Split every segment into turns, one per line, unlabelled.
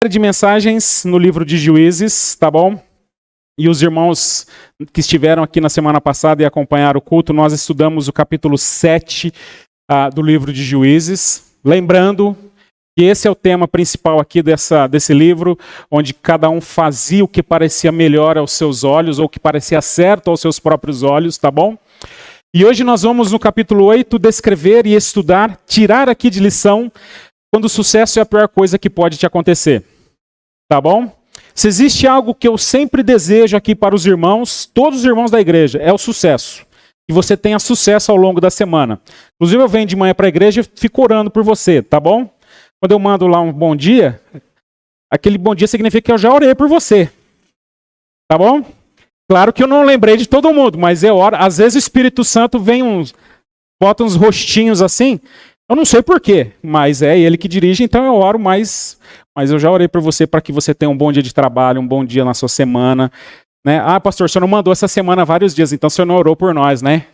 De mensagens no livro de Juízes, tá bom? E os irmãos que estiveram aqui na semana passada e acompanharam o culto, nós estudamos o capítulo 7 do livro de Juízes. Lembrando que esse é o tema principal aqui desse livro, onde cada um fazia o que parecia melhor aos seus olhos, ou o que parecia certo aos seus próprios olhos, tá bom? E hoje nós vamos no capítulo 8 descrever e estudar, tirar aqui de lição, quando o sucesso é a pior coisa que pode te acontecer. Tá bom? Se existe algo que eu sempre desejo aqui para os irmãos, todos os irmãos da igreja, é o sucesso. Que você tenha sucesso ao longo da semana. Inclusive eu venho de manhã para a igreja e fico orando por você, tá bom? Quando eu mando lá um bom dia, aquele bom dia significa que eu já orei por você. Tá bom? Claro que eu não lembrei de todo mundo, mas eu oro. Às vezes o Espírito Santo bota uns rostinhos assim. Eu não sei porquê, mas é ele que dirige, então eu oro mais. Mas eu já orei por você para que você tenha um bom dia de trabalho, um bom dia na sua semana. Né? Ah, pastor, o senhor não mandou essa semana vários dias, então o senhor não orou por nós, né?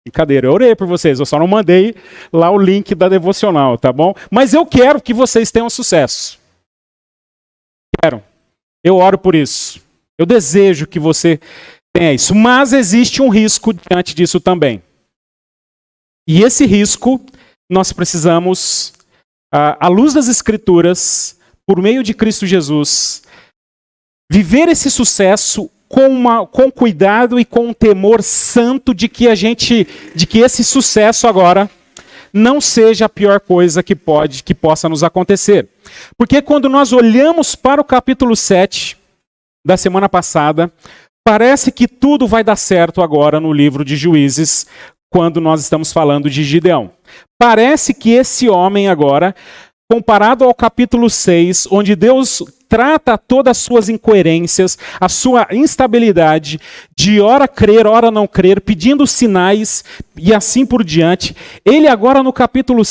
Brincadeira, eu orei por vocês, eu só não mandei lá o link da devocional, tá bom? Mas eu quero que vocês tenham sucesso. Quero. Eu oro por isso. Eu desejo que você tenha isso. Mas existe um risco diante disso também. E esse risco, nós precisamos, à luz das Escrituras, por meio de Cristo Jesus, viver esse sucesso com cuidado e com um temor santo de que esse sucesso agora não seja a pior coisa que possa nos acontecer. Porque quando nós olhamos para o capítulo 7 da semana passada, parece que tudo vai dar certo agora no livro de Juízes, quando nós estamos falando de Gideão. Parece que esse homem agora, comparado ao capítulo 6, onde Deus trata todas as suas incoerências, a sua instabilidade, de ora crer, ora não crer, pedindo sinais e assim por diante, ele agora no capítulo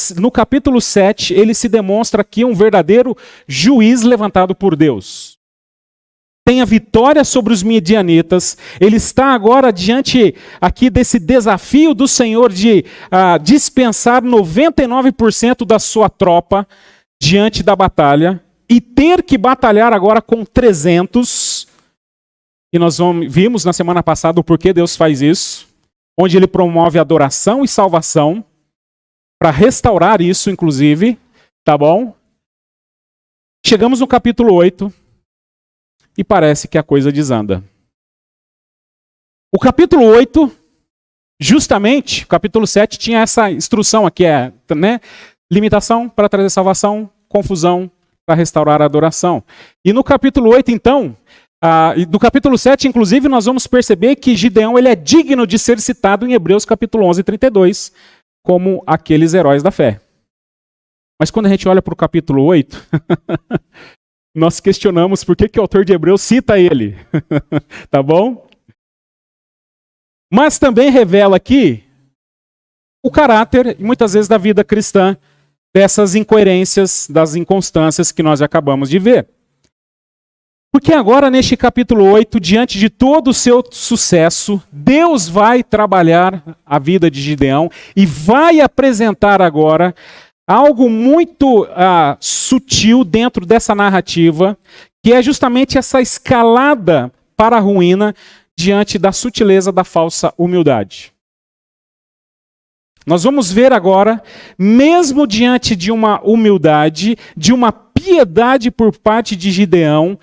7, ele se demonstra aqui um verdadeiro juiz levantado por Deus. Tem a vitória sobre os midianitas, ele está agora diante aqui desse desafio do Senhor de dispensar 99% da sua tropa diante da batalha e ter que batalhar agora com 300. E nós vimos na semana passada o porquê Deus faz isso, onde ele promove adoração e salvação, para restaurar isso inclusive, tá bom? Chegamos no capítulo 8, e parece que a coisa desanda. O capítulo 8, justamente, o capítulo 7 tinha essa instrução aqui, né? Limitação para trazer salvação, confusão para restaurar a adoração. E no capítulo 8, então, do capítulo 7, inclusive, nós vamos perceber que Gideão ele é digno de ser citado em Hebreus capítulo 11, 32, como aqueles heróis da fé. Mas quando a gente olha para o capítulo 8... nós questionamos por que o autor de Hebreus cita ele. Tá bom? Mas também revela aqui o caráter, muitas vezes, da vida cristã, dessas incoerências, das inconstâncias que nós acabamos de ver. Porque agora, neste capítulo 8, diante de todo o seu sucesso, Deus vai trabalhar a vida de Gideão e vai apresentar agora algo muito sutil dentro dessa narrativa, que é justamente essa escalada para a ruína diante da sutileza da falsa humildade. Nós vamos ver agora, mesmo diante de uma humildade, de uma piedade por parte de Gideão,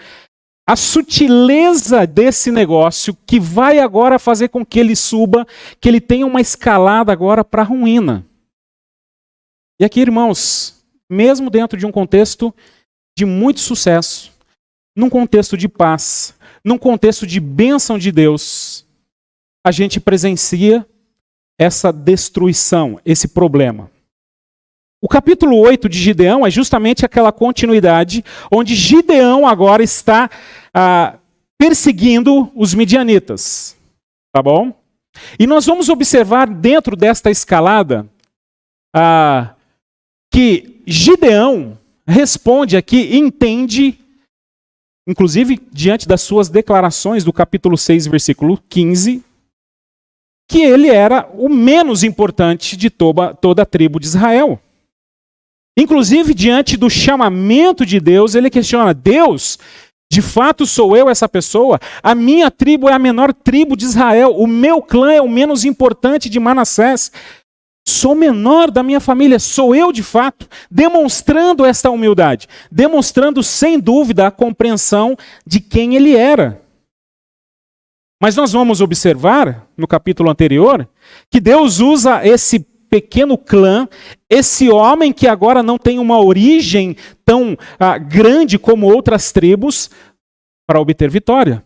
a sutileza desse negócio que vai agora fazer com que ele suba, que ele tenha uma escalada agora para a ruína. E aqui, irmãos, mesmo dentro de um contexto de muito sucesso, num contexto de paz, num contexto de bênção de Deus, a gente presencia essa destruição, esse problema. O capítulo 8 de Gideão é justamente aquela continuidade onde Gideão agora está perseguindo os midianitas. Tá bom? E nós vamos observar dentro desta escalada que Gideão responde aqui, entende, inclusive diante das suas declarações do capítulo 6, versículo 15, que ele era o menos importante de toda a tribo de Israel. Inclusive, diante do chamamento de Deus, ele questiona: Deus, de fato sou eu essa pessoa? A minha tribo é a menor tribo de Israel. O meu clã é o menos importante de Manassés. Sou menor da minha família, sou eu de fato, demonstrando esta humildade, demonstrando sem dúvida a compreensão de quem ele era. Mas nós vamos observar, no capítulo anterior, que Deus usa esse pequeno clã, esse homem que agora não tem uma origem tão grande como outras tribos, para obter vitória.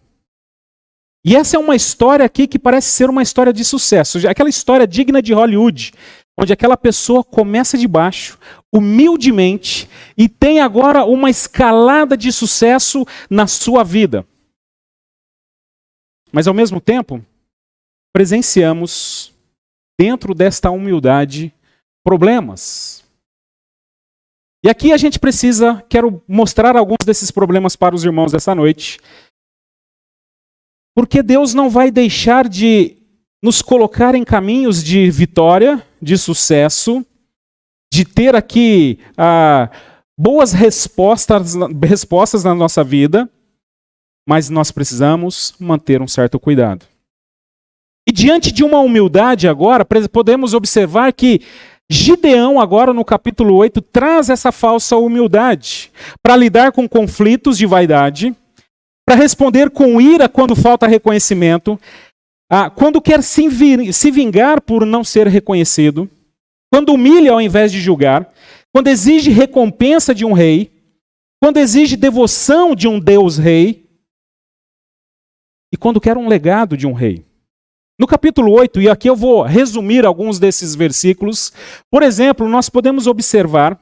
E essa é uma história aqui que parece ser uma história de sucesso. Aquela história digna de Hollywood, onde aquela pessoa começa de baixo, humildemente, e tem agora uma escalada de sucesso na sua vida. Mas ao mesmo tempo, presenciamos, dentro desta humildade, problemas. E aqui a gente quero mostrar alguns desses problemas para os irmãos essa noite, porque Deus não vai deixar de nos colocar em caminhos de vitória, de sucesso, de ter aqui boas respostas na nossa vida, mas nós precisamos manter um certo cuidado. E diante de uma humildade agora, podemos observar que Gideão agora no capítulo 8 traz essa falsa humildade para lidar com conflitos de vaidade, para responder com ira quando falta reconhecimento, quando quer se vingar por não ser reconhecido, quando humilha ao invés de julgar, quando exige recompensa de um rei, quando exige devoção de um Deus rei, e quando quer um legado de um rei. No capítulo 8, e aqui eu vou resumir alguns desses versículos, por exemplo, nós podemos observar,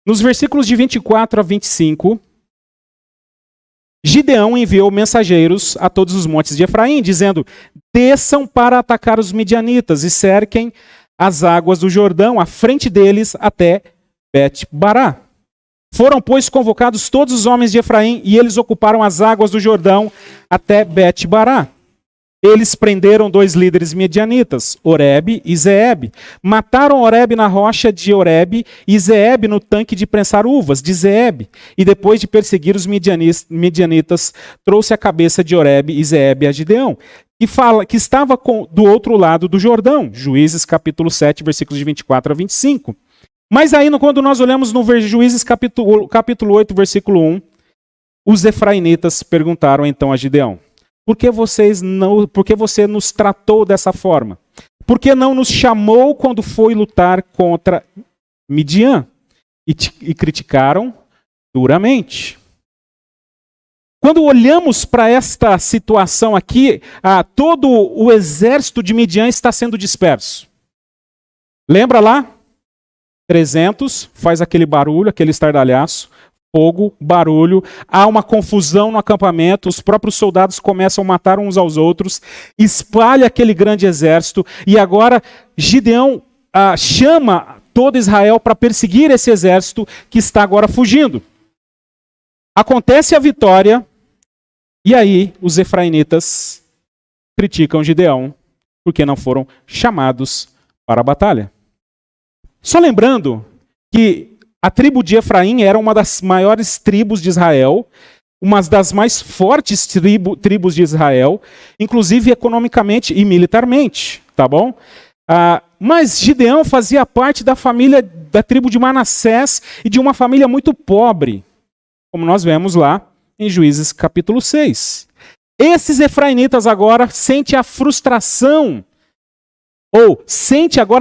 nos versículos de 24 a 25, Gideão enviou mensageiros a todos os montes de Efraim, dizendo: desçam para atacar os midianitas e cerquem as águas do Jordão, à frente deles até Bet-Bará. Foram, pois, convocados todos os homens de Efraim, e eles ocuparam as águas do Jordão até Bet-Bará. Eles prenderam 2 líderes midianitas, Oreb e Zeeb. Mataram Oreb na rocha de Oreb e Zeeb no tanque de prensar uvas de Zeeb. E depois de perseguir os midianitas, trouxe a cabeça de Oreb e Zeeb a Gideão, que estava do outro lado do Jordão. Juízes capítulo 7, versículos de 24 a 25. Mas aí, quando nós olhamos no Juízes capítulo 8, versículo 1, os efrainitas perguntaram então a Gideão: por que você nos tratou dessa forma? Por que não nos chamou quando foi lutar contra Midian? E criticaram duramente. Quando olhamos para esta situação aqui, todo o exército de Midian está sendo disperso. Lembra lá? 300, faz aquele barulho, aquele estardalhaço. Fogo, barulho, há uma confusão no acampamento, os próprios soldados começam a matar uns aos outros, espalha aquele grande exército, e agora Gideão chama todo Israel para perseguir esse exército que está agora fugindo. Acontece a vitória, e aí os efrainitas criticam Gideão, porque não foram chamados para a batalha. Só lembrando que a tribo de Efraim era uma das maiores tribos de Israel, uma das mais fortes tribos de Israel, inclusive economicamente e militarmente, tá bom? Mas Gideão fazia parte da tribo de Manassés e de uma família muito pobre, como nós vemos lá em Juízes capítulo 6. Esses efrainitas agora sentem a frustração,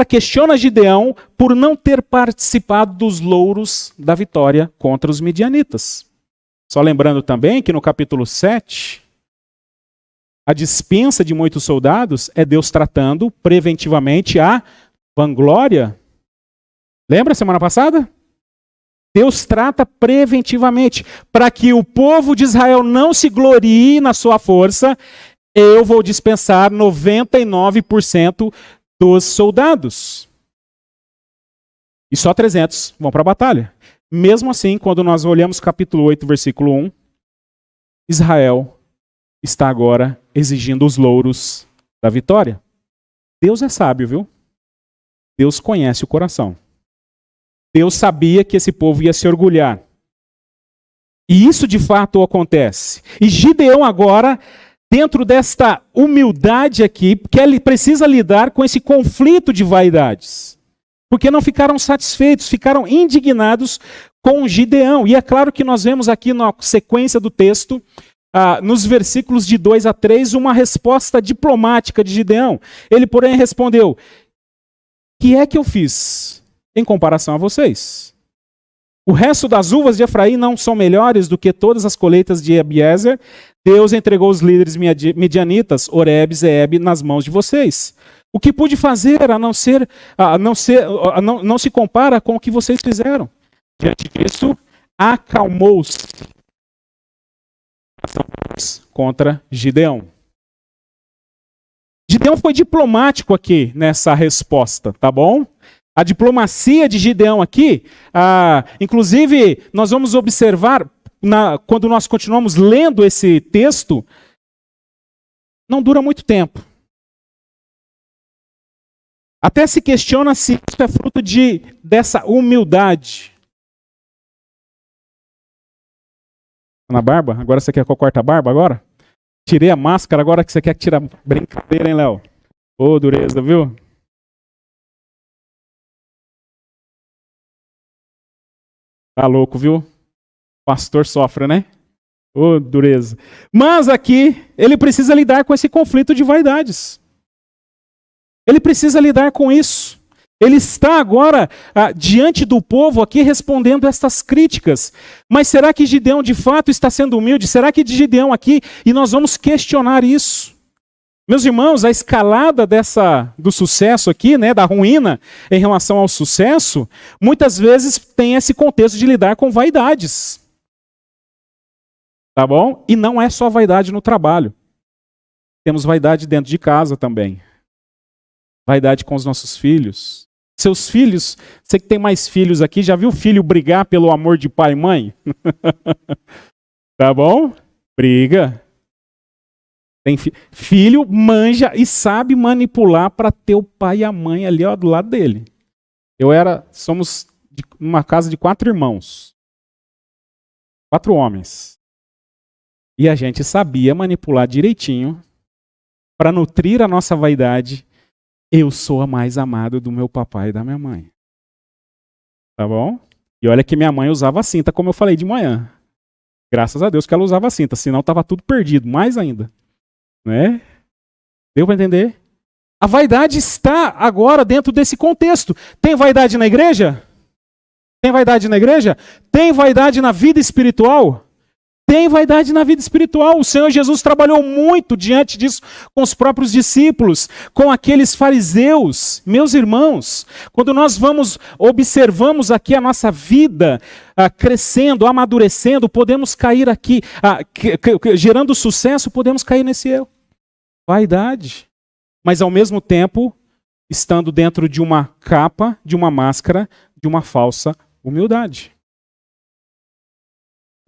questiona Gideão por não ter participado dos louros da vitória contra os midianitas. Só lembrando também que no capítulo 7, a dispensa de muitos soldados é Deus tratando preventivamente a vanglória. Lembra semana passada? Deus trata preventivamente para que o povo de Israel não se glorie na sua força. Eu vou dispensar 99% dos soldados. E só 300 vão para a batalha. Mesmo assim, quando nós olhamos capítulo 8, versículo 1, Israel está agora exigindo os louros da vitória. Deus é sábio, viu? Deus conhece o coração. Deus sabia que esse povo ia se orgulhar. E isso de fato acontece. E Gideão agora, dentro desta humildade aqui, que ele precisa lidar com esse conflito de vaidades. Porque não ficaram satisfeitos, ficaram indignados com Gideão. E é claro que nós vemos aqui na sequência do texto, nos versículos de 2 a 3, uma resposta diplomática de Gideão. Ele, porém, respondeu: que é que eu fiz em comparação a vocês? O resto das uvas de Efraim não são melhores do que todas as colheitas de Abiezer? Deus entregou os líderes midianitas, Oreb e Zeeb, nas mãos de vocês. O que pude fazer não se compara com o que vocês fizeram. Diante disso, acalmou-se contra Gideão. Gideão foi diplomático aqui nessa resposta, tá bom? A diplomacia de Gideão aqui, inclusive, nós vamos observar, quando nós continuamos lendo esse texto, não dura muito tempo. Até se questiona se isso é fruto dessa humildade. Na barba? Agora você quer que eu corte a barba agora? Tirei a máscara, agora que você quer tirar brincadeira, hein, Léo? Ô, dureza, viu? Tá louco, viu? Pastor sofre, né? Ô, dureza. Mas aqui, ele precisa lidar com esse conflito de vaidades. Ele precisa lidar com isso. Ele está agora diante do povo aqui respondendo estas críticas. Mas será que Gideão de fato está sendo humilde? Será que Gideão aqui, e nós vamos questionar isso. Meus irmãos, a escalada do sucesso aqui, né, da ruína em relação ao sucesso, muitas vezes tem esse contexto de lidar com vaidades. Tá bom? E não é só vaidade no trabalho. Temos vaidade dentro de casa também. Vaidade com os nossos filhos. Seus filhos, você que tem mais filhos aqui, já viu filho brigar pelo amor de pai e mãe? Tá bom? Briga. Tem filho manja e sabe manipular para ter o pai e a mãe ali do lado dele. Somos uma casa de 4 irmãos. 4 homens. E a gente sabia manipular direitinho para nutrir a nossa vaidade. Eu sou a mais amada do meu papai e da minha mãe. Tá bom? E olha que minha mãe usava cinta, como eu falei de manhã. Graças a Deus que ela usava cinta, senão estava tudo perdido, mais ainda. Né? Deu para entender? A vaidade está agora dentro desse contexto. Tem vaidade na igreja? Tem vaidade na igreja? Tem vaidade na vida espiritual? Tem vaidade na vida espiritual. O Senhor Jesus trabalhou muito diante disso com os próprios discípulos, com aqueles fariseus. Meus irmãos, quando nós observamos aqui a nossa vida crescendo, amadurecendo, podemos cair aqui, gerando sucesso, podemos cair nesse erro. Vaidade. Mas ao mesmo tempo, estando dentro de uma capa, de uma máscara, de uma falsa humildade.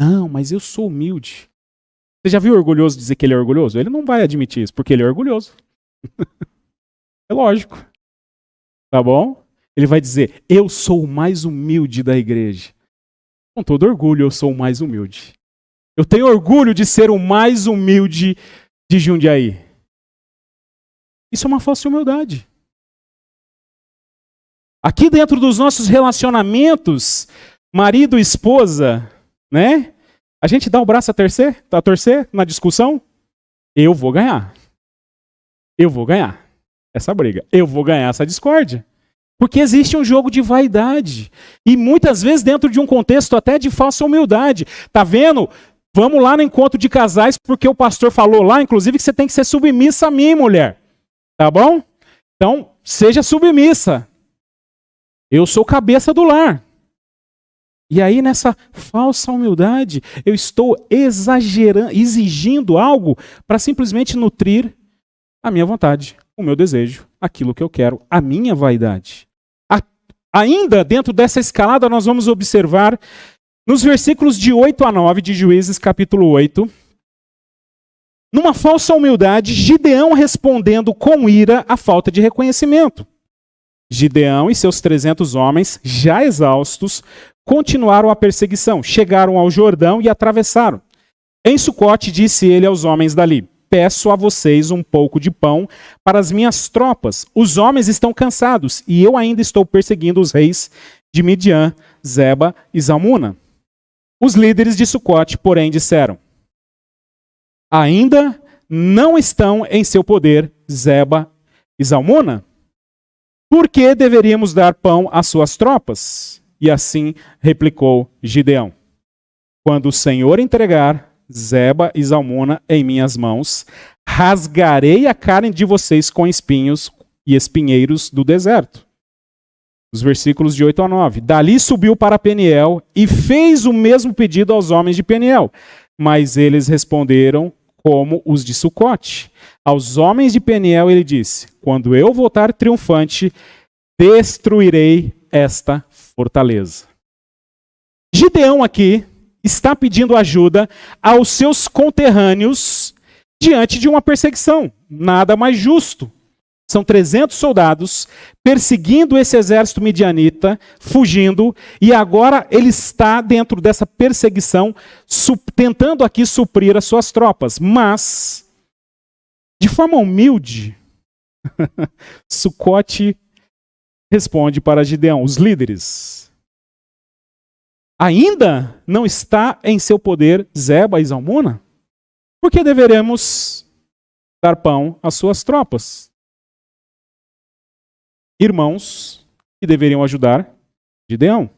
Não, mas eu sou humilde. Você já viu o orgulhoso dizer que ele é orgulhoso? Ele não vai admitir isso, porque ele é orgulhoso. É lógico. Tá bom? Ele vai dizer, eu sou o mais humilde da igreja. Com todo orgulho, eu sou o mais humilde. Eu tenho orgulho de ser o mais humilde de Jundiaí. Isso é uma falsa humildade. Aqui dentro dos nossos relacionamentos, marido e esposa, né? A gente dá o braço a torcer na discussão? Eu vou ganhar. Eu vou ganhar essa briga. Eu vou ganhar essa discórdia. Porque existe um jogo de vaidade. E muitas vezes dentro de um contexto até de falsa humildade. Tá vendo? Vamos lá no encontro de casais, porque o pastor falou lá, inclusive, que você tem que ser submissa a mim, mulher. Tá bom? Então, seja submissa. Eu sou cabeça do lar. E aí, nessa falsa humildade, eu estou exagerando, exigindo algo para simplesmente nutrir a minha vontade, o meu desejo, aquilo que eu quero, a minha vaidade. Ainda dentro dessa escalada, nós vamos observar nos versículos de 8 a 9 de Juízes, capítulo 8, numa falsa humildade, Gideão respondendo com ira à falta de reconhecimento. Gideão e seus 300 homens, já exaustos, continuaram a perseguição. Chegaram ao Jordão e atravessaram. Em Sucote disse ele aos homens dali: peço a vocês um pouco de pão para as minhas tropas. Os homens estão cansados e eu ainda estou perseguindo os reis de Midian, Zeba e Zalmuna. Os líderes de Sucote, porém, disseram: ainda não estão em seu poder Zeba e Zalmuna? Por que deveríamos dar pão às suas tropas? E assim replicou Gideão: quando o Senhor entregar Zeba e Zalmuna em minhas mãos, rasgarei a carne de vocês com espinhos e espinheiros do deserto. Os versículos de 8 a 9. Dali subiu para Peniel e fez o mesmo pedido aos homens de Peniel. Mas eles responderam como os de Sucote. Aos homens de Peniel ele disse: quando eu voltar triunfante, destruirei esta fortaleza. Gideão aqui está pedindo ajuda aos seus conterrâneos diante de uma perseguição. Nada mais justo. São 300 soldados perseguindo esse exército midianita, fugindo, e agora ele está dentro dessa perseguição, tentando aqui suprir as suas tropas. Mas, de forma humilde, Sucote responde para Gideão, os líderes: ainda não está em seu poder Zeba e Zalmuna? Por que deveremos dar pão às suas tropas? Irmãos que deveriam ajudar Gideão.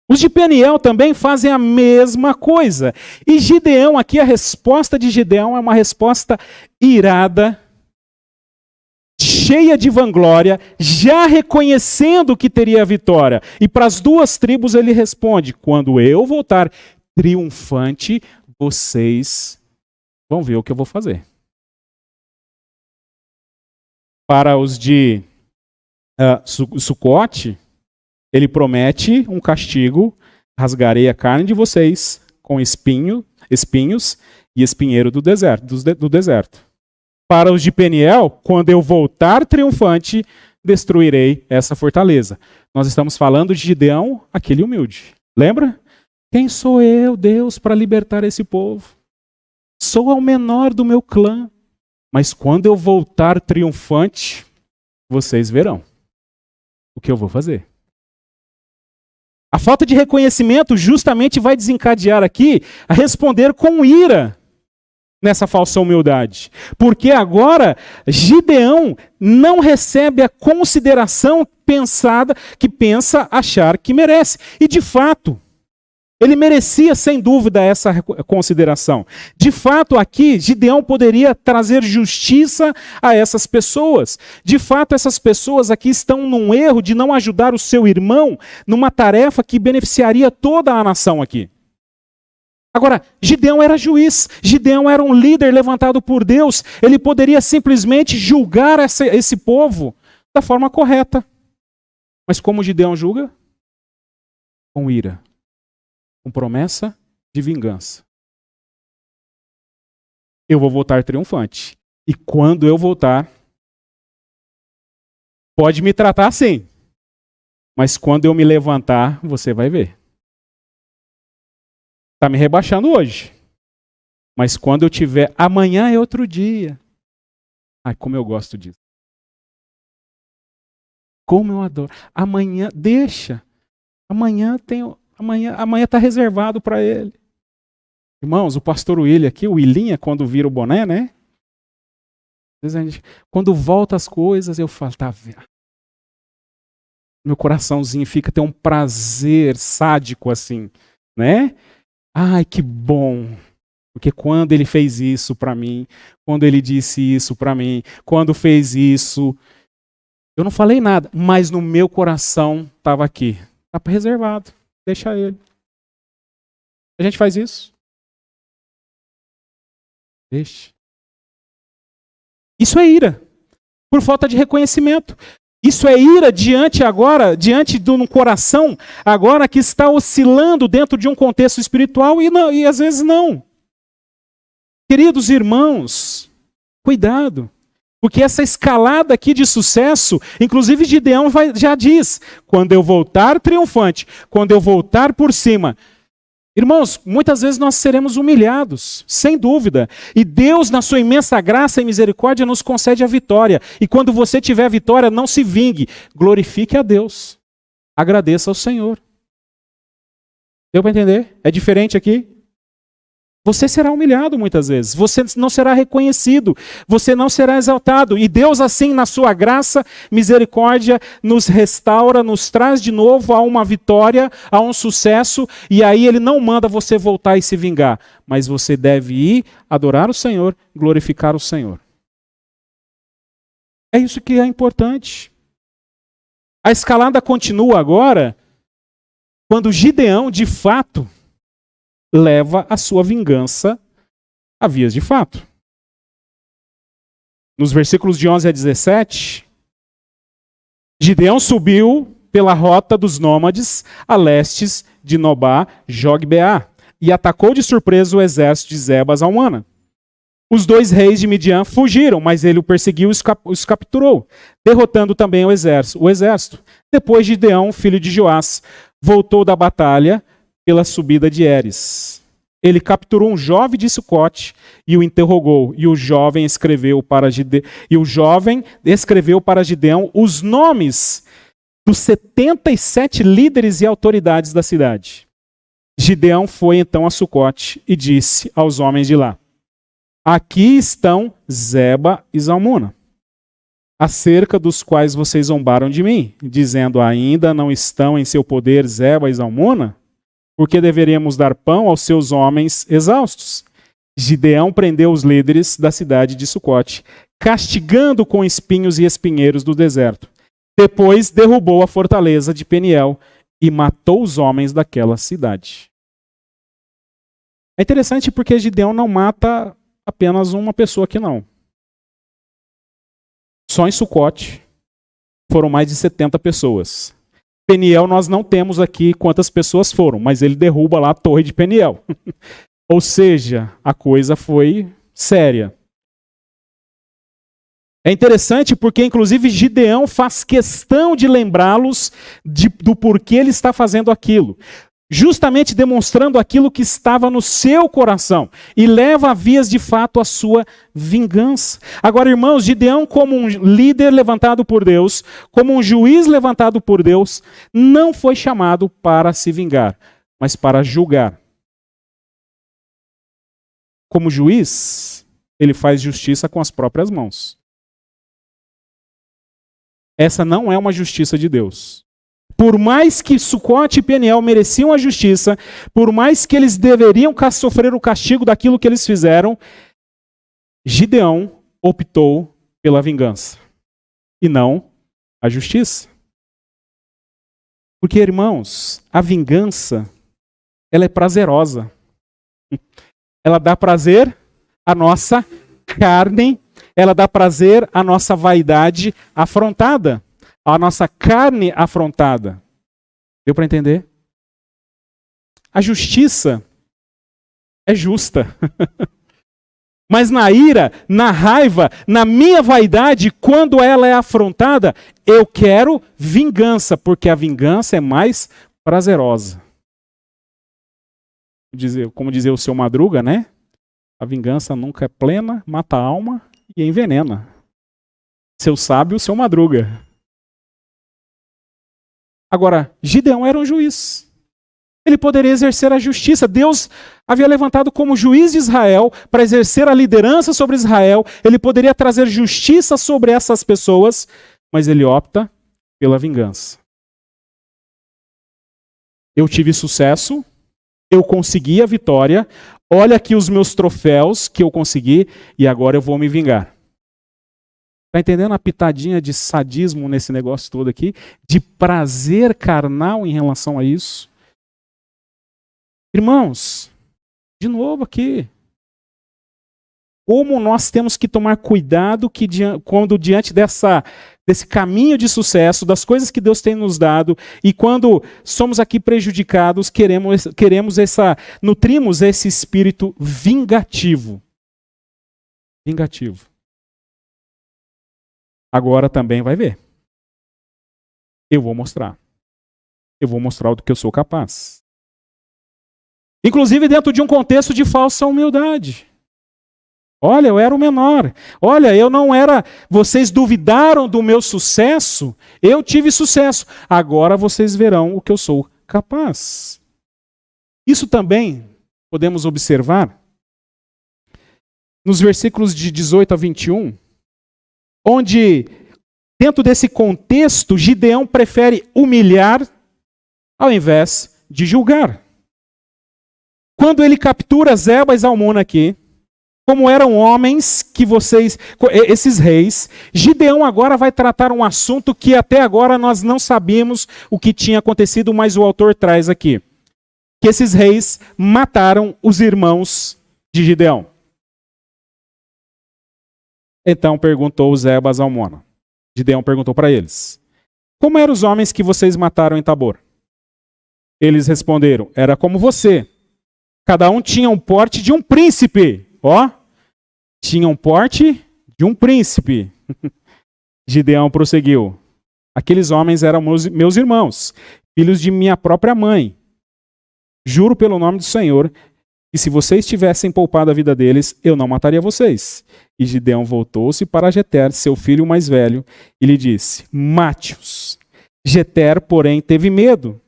Os de Peniel também fazem a mesma coisa. E Gideão, aqui a resposta de Gideão é uma resposta irada, cheia de vanglória, já reconhecendo que teria a vitória. E para as duas tribos ele responde: quando eu voltar triunfante, vocês vão ver o que eu vou fazer. Para os de Sucote, ele promete um castigo: rasgarei a carne de vocês com espinhos e espinheiro do deserto. Para os de Peniel, quando eu voltar triunfante, destruirei essa fortaleza. Nós estamos falando de Gideão, aquele humilde. Lembra? Quem sou eu, Deus, para libertar esse povo? Sou o menor do meu clã. Mas quando eu voltar triunfante, vocês verão o que eu vou fazer. A falta de reconhecimento justamente vai desencadear aqui a responder com ira nessa falsa humildade. Porque agora Gideão não recebe a consideração que pensa achar que merece. E de fato, ele merecia sem dúvida essa consideração. De fato, aqui Gideão poderia trazer justiça a essas pessoas. De fato, essas pessoas aqui estão num erro de não ajudar o seu irmão numa tarefa que beneficiaria toda a nação aqui. Agora, Gideão era juiz, Gideão era um líder levantado por Deus, ele poderia simplesmente julgar esse povo da forma correta. Mas como Gideão julga? Com ira, com promessa de vingança. Eu vou voltar triunfante. E quando eu voltar, pode me tratar assim, mas quando eu me levantar, você vai ver. Está me rebaixando hoje. Mas quando eu tiver... Amanhã é outro dia. Ai, como eu gosto disso. Como eu adoro. Amanhã, deixa. Amanhã está reservado para ele. Irmãos, o pastor William aqui, o Willinha, quando vira o boné, né? Quando volta as coisas, eu falo, tá vendo? Meu coraçãozinho tem um prazer sádico assim, né? Ai, que bom, porque quando ele fez isso para mim, quando ele disse isso para mim, quando fez isso, eu não falei nada, mas no meu coração estava aqui. Está reservado, deixa ele. A gente faz isso? Deixa. Isso é ira, por falta de reconhecimento. Isso é ira diante de um coração agora que está oscilando dentro de um contexto espiritual e às vezes não. Queridos irmãos, cuidado. Porque essa escalada aqui de sucesso, inclusive Gideão já diz, quando eu voltar triunfante, quando eu voltar por cima. Irmãos, muitas vezes nós seremos humilhados, sem dúvida. E Deus, na sua imensa graça e misericórdia, nos concede a vitória. E quando você tiver a vitória, não se vingue, glorifique a Deus. Agradeça ao Senhor. Deu para entender? É diferente aqui? Você será humilhado muitas vezes, você não será reconhecido, você não será exaltado. E Deus, assim, na sua graça, misericórdia, nos restaura, nos traz de novo a uma vitória, a um sucesso. E aí Ele não manda você voltar e se vingar, mas você deve ir adorar o Senhor, glorificar o Senhor. É isso que é importante. A escalada continua agora, quando Gideão, de fato, leva a sua vingança a vias de fato. Nos versículos de 11 a 17, Gideão subiu pela rota dos nômades a leste de Nobá, Jogbeá, e atacou de surpresa o exército de Zeba Zalmuna. Os 2 reis de Midian fugiram, mas ele o perseguiu e os capturou, derrotando também o exército. Depois Gideão, filho de Joás, voltou da batalha pela subida de Heres. Ele capturou um jovem de Sucote e o interrogou, e o jovem escreveu para Gideão os nomes dos 77 líderes e autoridades da cidade. Gideão foi então a Sucote e disse aos homens de lá: aqui estão Zeba e Zalmuna, acerca dos quais vocês zombaram de mim, dizendo: ainda não estão em seu poder Zeba e Zalmuna? Porque deveríamos dar pão aos seus homens exaustos. Gideão prendeu os líderes da cidade de Sucote, castigando com espinhos e espinheiros do deserto. Depois derrubou a fortaleza de Peniel e matou os homens daquela cidade. É interessante porque Gideão não mata apenas uma pessoa aqui, não. Só em Sucote foram mais de 70 pessoas. Peniel nós não temos aqui quantas pessoas foram, mas ele derruba lá a torre de Peniel. Ou seja, a coisa foi séria. É interessante porque, inclusive, Gideão faz questão de lembrá-los do porquê ele está fazendo aquilo. Justamente demonstrando aquilo que estava no seu coração. E leva a vias de fato a sua vingança. Agora, irmãos, Gideão, como um líder levantado por Deus, como um juiz levantado por Deus, não foi chamado para se vingar, mas para julgar. Como juiz, ele faz justiça com as próprias mãos. Essa não é uma justiça de Deus. Por mais que Sucote e Peniel mereciam a justiça, por mais que eles deveriam sofrer o castigo daquilo que eles fizeram, Gideão optou pela vingança e não a justiça. Porque, irmãos, a vingança, ela é prazerosa. Ela dá prazer à nossa carne, ela dá prazer à nossa vaidade afrontada. A nossa carne afrontada. Deu para entender? A justiça é justa. Mas na ira, na raiva, na minha vaidade, quando ela é afrontada, eu quero vingança, porque a vingança é mais prazerosa. Como dizia o seu Madruga, né? A vingança nunca é plena, mata a alma e envenena. Seu sábio, seu Madruga. Agora, Gideão era um juiz. Ele poderia exercer a justiça. Deus havia levantado como juiz de Israel para exercer a liderança sobre Israel. Ele poderia trazer justiça sobre essas pessoas, mas ele opta pela vingança. Eu tive sucesso, eu consegui a vitória, olha aqui os meus troféus que eu consegui e agora eu vou me vingar. Está entendendo a pitadinha de sadismo nesse negócio todo aqui? De prazer carnal em relação a isso? Irmãos, de novo aqui. Como nós temos que tomar cuidado quando diante desse caminho de sucesso, das coisas que Deus tem nos dado, e quando somos aqui prejudicados, nutrimos esse espírito vingativo. Vingativo. agora também vai ver. Eu vou mostrar. Eu vou mostrar do que eu sou capaz. Inclusive dentro de um contexto de falsa humildade. Olha, eu era o menor. Olha, eu não era... Vocês duvidaram do meu sucesso? Eu tive sucesso. Agora vocês verão o que eu sou capaz. Isso também podemos observar nos versículos de 18 a 21, onde, dentro desse contexto, Gideão prefere humilhar ao invés de julgar. Quando ele captura Zeba e Zalmuna aqui, como eram homens que esses reis, Gideão agora vai tratar um assunto que até agora nós não sabíamos o que tinha acontecido, mas o autor traz aqui. Que esses reis mataram os irmãos de Gideão. Então perguntou Zeba a Zalmuna. Gideão perguntou para eles: como eram os homens que vocês mataram em Tabor? Eles responderam: era como você. Cada um tinha um porte de um príncipe. Ó, tinha um porte de um príncipe. Gideão prosseguiu: aqueles homens eram meus irmãos, filhos de minha própria mãe. Juro pelo nome do Senhor que se vocês tivessem poupado a vida deles, eu não mataria vocês. E Gideão voltou-se para Jeter, seu filho mais velho, e lhe disse: mate-os. Jeter, porém, teve medo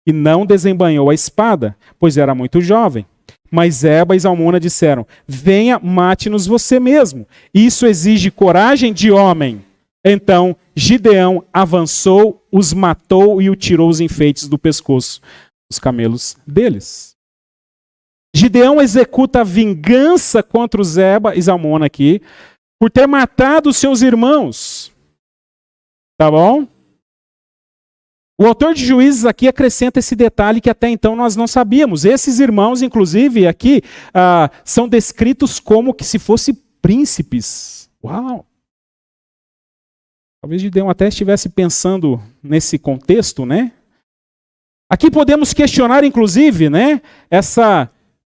e não desembainhou a espada, pois era muito jovem. Mas Zeba e Zalmuna disseram: venha, mate-nos você mesmo. Isso exige coragem de homem. Então Gideão avançou, os matou e o tirou os enfeites do pescoço, os camelos deles. Gideão executa a vingança contra o Zeba e Zalmuna aqui, por ter matado os seus irmãos. Tá bom? O autor de Juízes aqui acrescenta esse detalhe que até então nós não sabíamos. Esses irmãos, inclusive, aqui são descritos como que se fossem príncipes. Uau! Talvez Gideão até estivesse pensando nesse contexto, né? Aqui podemos questionar, inclusive, né, essa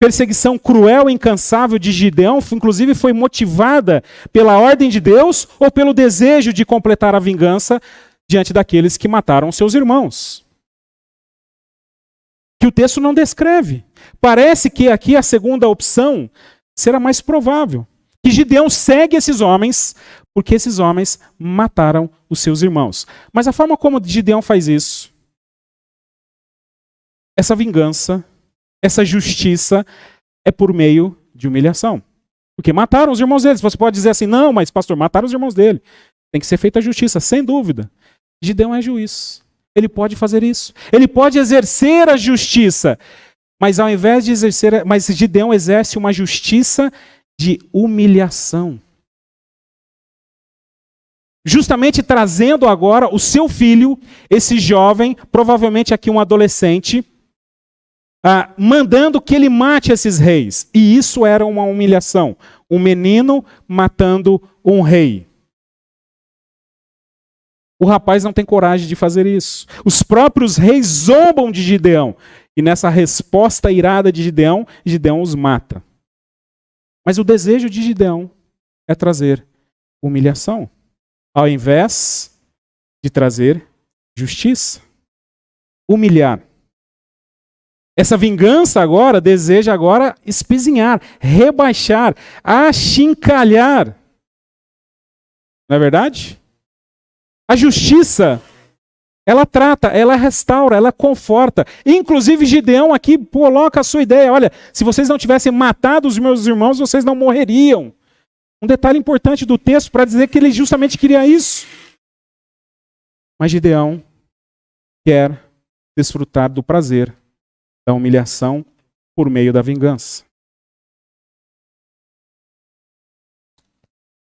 perseguição cruel e incansável de Gideão, inclusive foi motivada pela ordem de Deus ou pelo desejo de completar a vingança diante daqueles que mataram seus irmãos. Que o texto não descreve. Parece que aqui a segunda opção será mais provável. Que Gideão segue esses homens, porque esses homens mataram os seus irmãos. Mas a forma como Gideão faz isso, essa vingança, essa justiça, é por meio de humilhação. Porque mataram os irmãos deles. Você pode dizer assim: não, mas pastor, mataram os irmãos dele. Tem que ser feita a justiça, sem dúvida. Gideão é juiz. Ele pode fazer isso. Ele pode exercer a justiça. Mas ao invés de exercer, mas Gideão exerce uma justiça de humilhação. Justamente trazendo agora o seu filho, esse jovem, provavelmente aqui um adolescente, mandando que ele mate esses reis. E isso era uma humilhação. Um menino matando um rei. O rapaz não tem coragem de fazer isso. Os próprios reis zombam de Gideão. E nessa resposta irada de Gideão, Gideão os mata. Mas o desejo de Gideão é trazer humilhação, ao invés de trazer justiça. Humilhar. Essa vingança agora deseja agora espizinhar, rebaixar, achincalhar. Não é verdade? A justiça, ela trata, ela restaura, ela conforta. Inclusive Gideão aqui coloca a sua ideia. Olha, se vocês não tivessem matado os meus irmãos, vocês não morreriam. Um detalhe importante do texto para dizer que ele justamente queria isso. Mas Gideão quer desfrutar do prazer da humilhação por meio da vingança.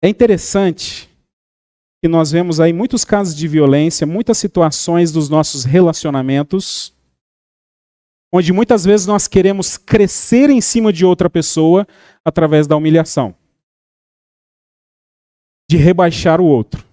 É interessante que nós vemos aí muitos casos de violência, muitas situações dos nossos relacionamentos, onde muitas vezes nós queremos crescer em cima de outra pessoa através da humilhação, de rebaixar o outro.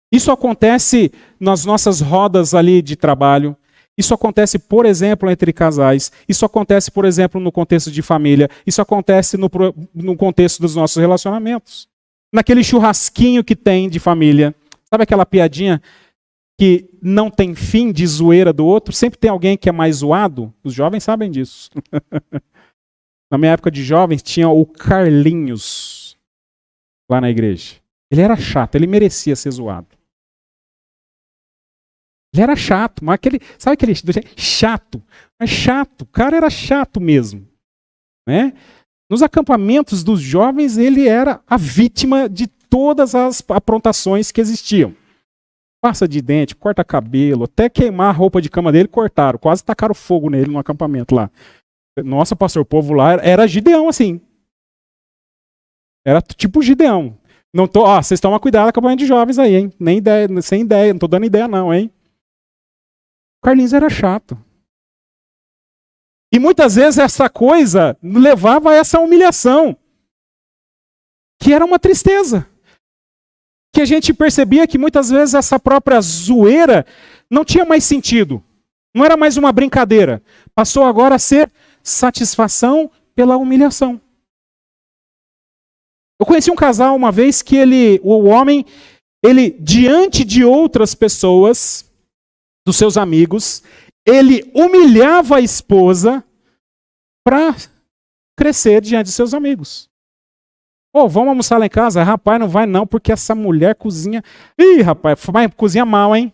Isso acontece nas nossas rodas ali de trabalho. Isso acontece, por exemplo, entre casais. Isso acontece, por exemplo, no contexto de família. Isso acontece no contexto dos nossos relacionamentos. naquele churrasquinho que tem de família. Sabe aquela piadinha que não tem fim de zoeira do outro? Sempre tem alguém que é mais zoado. Os jovens sabem disso. Na minha época de jovens, tinha o Carlinhos lá na igreja. Ele era chato, ele merecia ser zoado. Ele era chato, mas sabe aquele chato? Mas chato, o cara era chato mesmo. Né? Nos acampamentos dos jovens, ele era a vítima de todas as aprontações que existiam. Passa de dente, corta cabelo, até queimar a roupa de cama dele, cortaram. Quase tacaram fogo nele no acampamento lá. Nossa, pastor, o povo lá era Gideão assim. Era tipo Gideão. Não tô, vocês tomam cuidado com o acampamento de jovens aí, hein? Nem ideia, sem ideia, não tô dando ideia não, hein? O Carlinhos era chato. E muitas vezes essa coisa levava a essa humilhação, que era uma tristeza. Que a gente percebia que muitas vezes essa própria zoeira não tinha mais sentido. Não era mais uma brincadeira. Passou agora a ser satisfação pela humilhação. Eu conheci um casal uma vez que o homem, diante de outras pessoas, dos seus amigos, ele humilhava a esposa para crescer diante de seus amigos. Vamos almoçar lá em casa? Rapaz, não vai não, porque essa mulher cozinha... Ih, rapaz, cozinha mal, hein?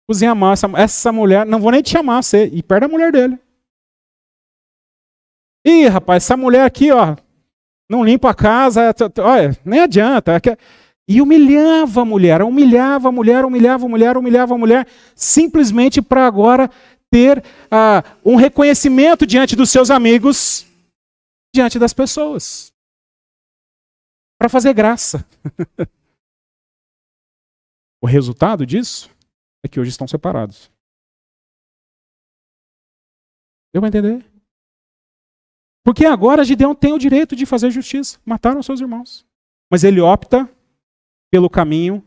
Cozinha mal. Essa mulher... Não vou nem te chamar, você. E perto da mulher dele. Ih, rapaz, essa mulher aqui, não limpa a casa. Olha, nem adianta. E humilhava a mulher, simplesmente para agora ter um reconhecimento diante dos seus amigos, diante das pessoas. Para fazer graça. O resultado disso é que hoje estão separados. Deu para entender? Porque agora Gideão tem o direito de fazer justiça. Mataram seus irmãos. Mas ele opta pelo caminho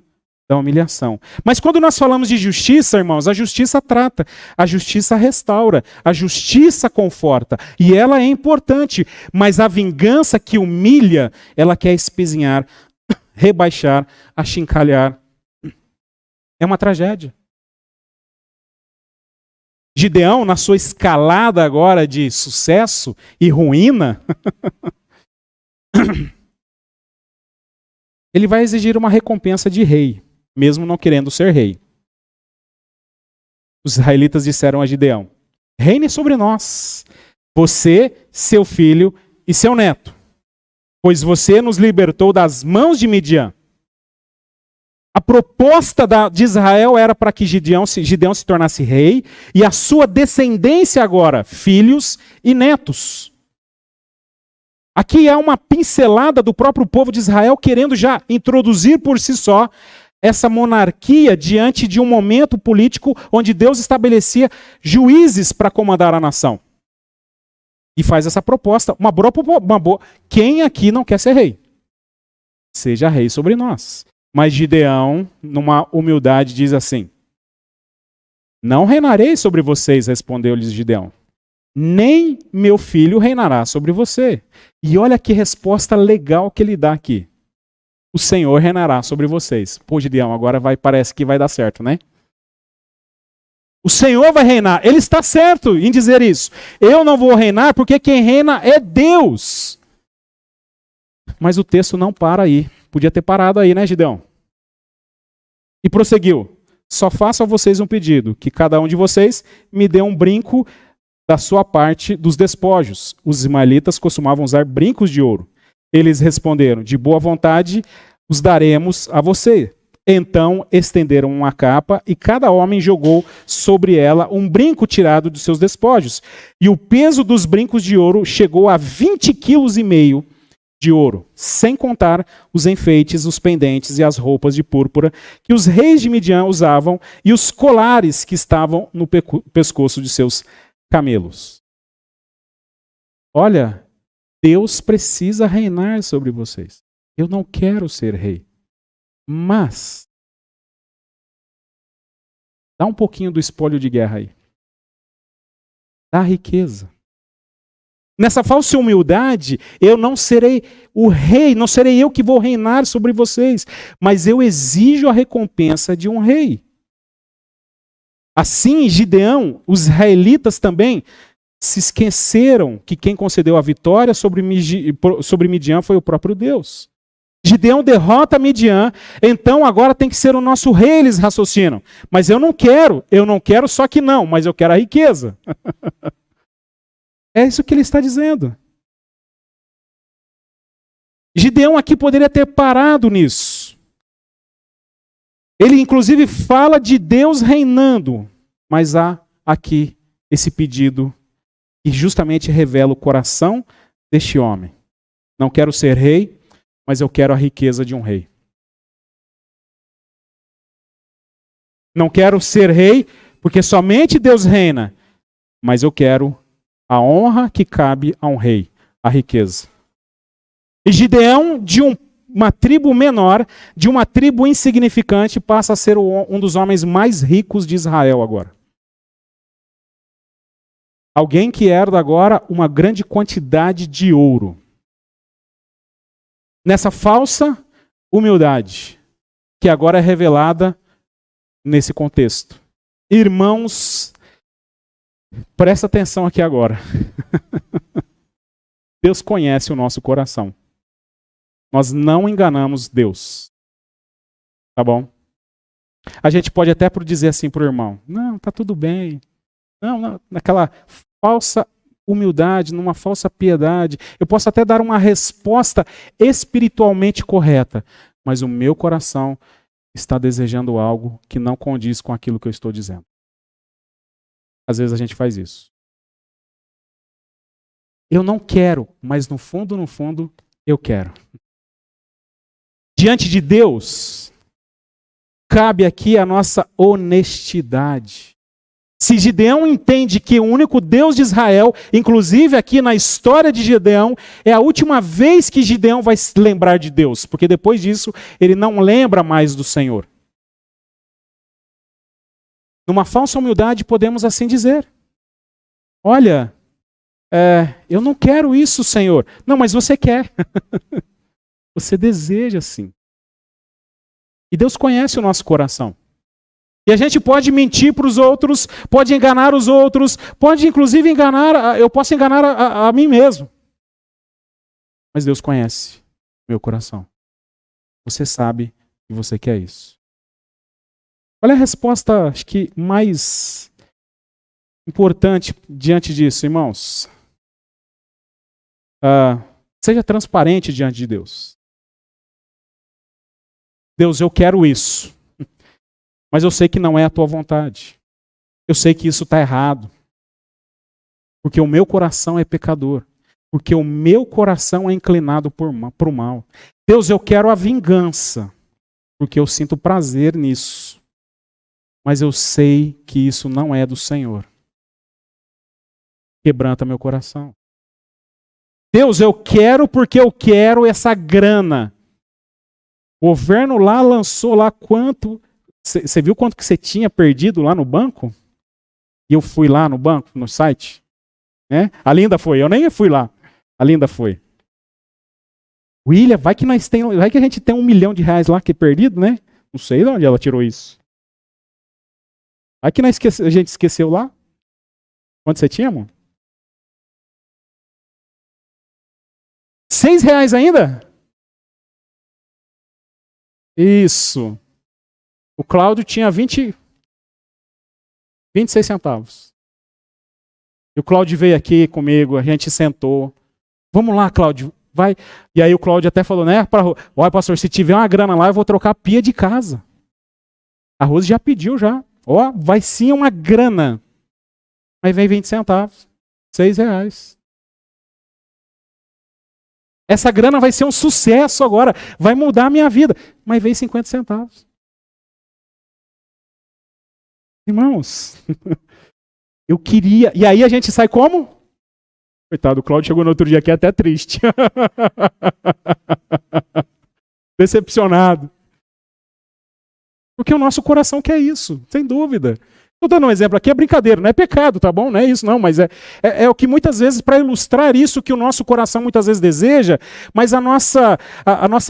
da humilhação. Mas quando nós falamos de justiça, irmãos, a justiça trata, a justiça restaura, a justiça conforta. E ela é importante, mas a vingança que humilha, ela quer espezinhar, rebaixar, achincalhar. É uma tragédia. Gideão, na sua escalada agora de sucesso e ruína, ele vai exigir uma recompensa de rei, mesmo não querendo ser rei. Os israelitas disseram a Gideão: reine sobre nós, você, seu filho e seu neto, pois você nos libertou das mãos de Midian. A proposta de Israel era para que Gideão se tornasse rei e a sua descendência agora, filhos e netos. Aqui é uma pincelada do próprio povo de Israel querendo já introduzir por si só essa monarquia diante de um momento político onde Deus estabelecia juízes para comandar a nação. E faz essa proposta, uma boa. Quem aqui não quer ser rei? Seja rei sobre nós. Mas Gideão, numa humildade, diz assim: não reinarei sobre vocês, respondeu-lhes Gideão. Nem meu filho reinará sobre você. E olha que resposta legal que ele dá aqui. O Senhor reinará sobre vocês. Pô, Gideão, agora parece que vai dar certo, né? O Senhor vai reinar. Ele está certo em dizer isso. Eu não vou reinar porque quem reina é Deus. Mas o texto não para aí. Podia ter parado aí, né, Gideão? E prosseguiu: só faço a vocês um pedido, que cada um de vocês me dê um brinco da sua parte dos despojos. Os ismaelitas costumavam usar brincos de ouro. Eles responderam: de boa vontade os daremos a você. Então estenderam uma capa e cada homem jogou sobre ela um brinco tirado dos seus despojos. E o peso dos brincos de ouro chegou a 20,5 kg de ouro, sem contar os enfeites, os pendentes e as roupas de púrpura que os reis de Midian usavam e os colares que estavam no pescoço de seus camelos. Olha, Deus precisa reinar sobre vocês. Eu não quero ser rei. Mas dá um pouquinho do espólio de guerra aí. Dá riqueza. Nessa falsa humildade, eu não serei o rei, não serei eu que vou reinar sobre vocês, mas eu exijo a recompensa de um rei. Assim, Gideão, os israelitas também se esqueceram que quem concedeu a vitória sobre Midian foi o próprio Deus. Gideão derrota Midian, então agora tem que ser o nosso rei, eles raciocinam. Mas eu não quero, só que não, mas eu quero a riqueza. É isso que ele está dizendo. Gideão aqui poderia ter parado nisso. Ele inclusive fala de Deus reinando, mas há aqui esse pedido que justamente revela o coração deste homem. Não quero ser rei, mas eu quero a riqueza de um rei. Não quero ser rei, porque somente Deus reina, mas eu quero a honra que cabe a um rei, a riqueza. E Gideão, de uma tribo menor, de uma tribo insignificante, passa a ser um dos homens mais ricos de Israel agora. Alguém que herda agora uma grande quantidade de ouro. Nessa falsa humildade, que agora é revelada nesse contexto. Irmãos, presta atenção aqui agora. Deus conhece o nosso coração. Nós não enganamos Deus. Tá bom? A gente pode até dizer assim para o irmão, não, tá tudo bem. Não, naquela falsa humildade, numa falsa piedade. Eu posso até dar uma resposta espiritualmente correta, mas o meu coração está desejando algo que não condiz com aquilo que eu estou dizendo. Às vezes a gente faz isso. Eu não quero, mas no fundo, eu quero. Diante de Deus, cabe aqui a nossa honestidade. Se Gideão entende que o único Deus de Israel, inclusive aqui na história de Gideão, é a última vez que Gideão vai se lembrar de Deus, porque depois disso ele não lembra mais do Senhor. Numa falsa humildade podemos assim dizer, olha, eu não quero isso, Senhor. Não, mas você quer. Você deseja sim. E Deus conhece o nosso coração. E a gente pode mentir para os outros, pode enganar os outros, pode inclusive eu posso enganar a mim mesmo. Mas Deus conhece meu coração. Você sabe que você quer isso. Olha a resposta, acho que mais importante diante disso, irmãos. Seja transparente diante de Deus. Deus, eu quero isso. Mas eu sei que não é a tua vontade. Eu sei que isso está errado. Porque o meu coração é pecador. Porque o meu coração é inclinado para o mal. Deus, eu quero a vingança. Porque eu sinto prazer nisso. Mas eu sei que isso não é do Senhor. Quebranta meu coração. Deus, eu quero porque eu quero essa grana. O governo lá lançou lá quanto... Você viu quanto que você tinha perdido lá no banco? E eu fui lá no banco, no site. Né? A Linda foi, eu nem fui lá. A Linda foi. William, vai que a gente tem R$1 milhão lá que é perdido, né? Não sei de onde ela tirou isso. Vai que a gente esqueceu lá. Quanto você tinha, amor? R$6 ainda? Isso. O Cláudio tinha 26 centavos. E o Cláudio veio aqui comigo, a gente sentou. Vamos lá, Cláudio, vai. E aí o Cláudio até falou, né? Olha, pastor, se tiver uma grana lá, eu vou trocar a pia de casa. A Rose já pediu já. Ó, vai sim uma grana. Aí vem 20 centavos. R$6. Essa grana vai ser um sucesso agora. Vai mudar a minha vida. Mas veio 50 centavos. Irmãos, eu queria... E aí a gente sai como? Coitado, o Cláudio chegou no outro dia aqui até triste. Decepcionado. Porque o nosso coração quer isso, sem dúvida. Estou dando um exemplo aqui, é brincadeira, não é pecado, tá bom? Não é isso não, mas é o que muitas vezes, para ilustrar isso que o nosso coração muitas vezes deseja, mas a nossa